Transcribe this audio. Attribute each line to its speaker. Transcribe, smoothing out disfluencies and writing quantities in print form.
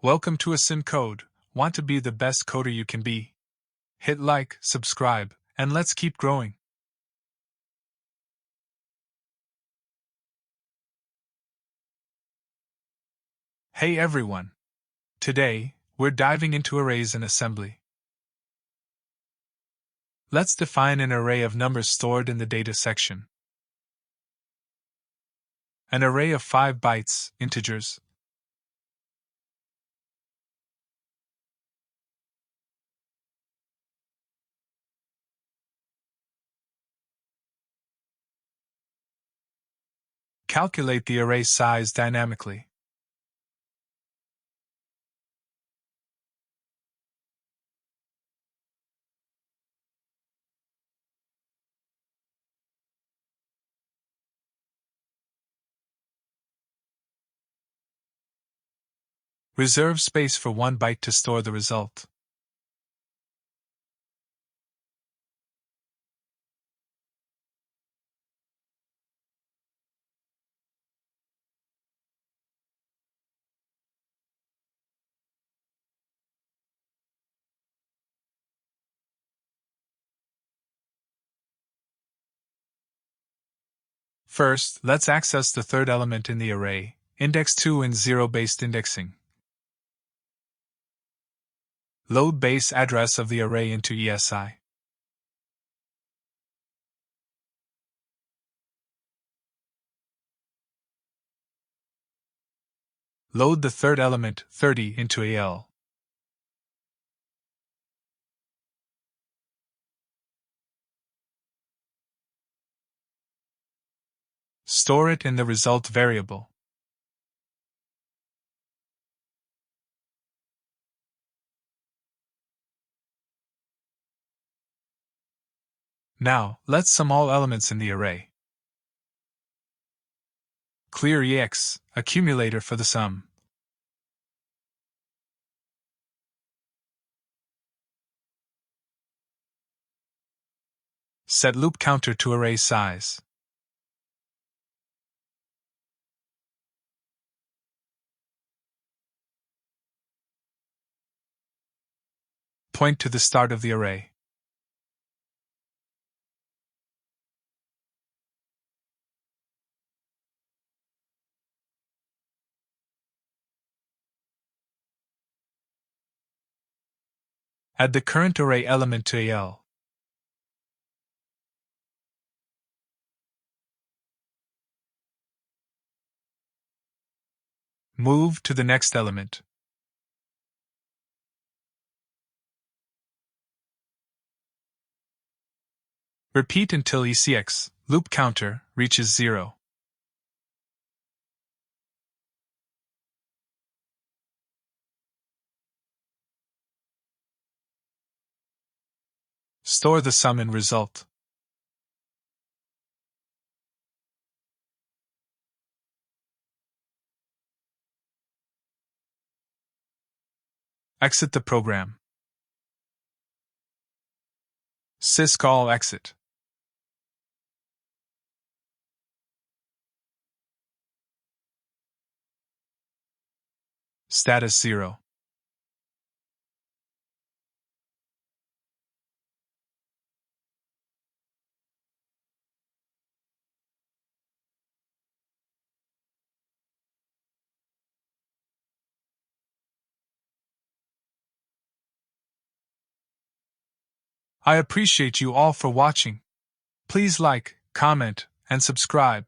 Speaker 1: Welcome to ASM Code. Want to be the best coder you can be? Hit like, subscribe, and let's keep growing. Hey everyone! Today, we're diving into arrays in assembly. Let's define an array of numbers stored in the data section. An array of 5 bytes, integers. Calculate the array size dynamically. Reserve space for 1 byte to store the result. First, let's access the third element in the array, index 2 in zero-based indexing. Load base address of the array into ESI. Load the third element, 30, into AL. Store it in the result variable. Now, let's sum all elements in the array. Clear EX, accumulator for the sum. Set loop counter to array size. Point to the start of the array. Add the current array element to AL. Move to the next element. Repeat until ECX, loop counter, reaches 0. Store the sum in result. Exit the program. Syscall exit. Status 0. I appreciate you all for watching. Please like, comment, and subscribe.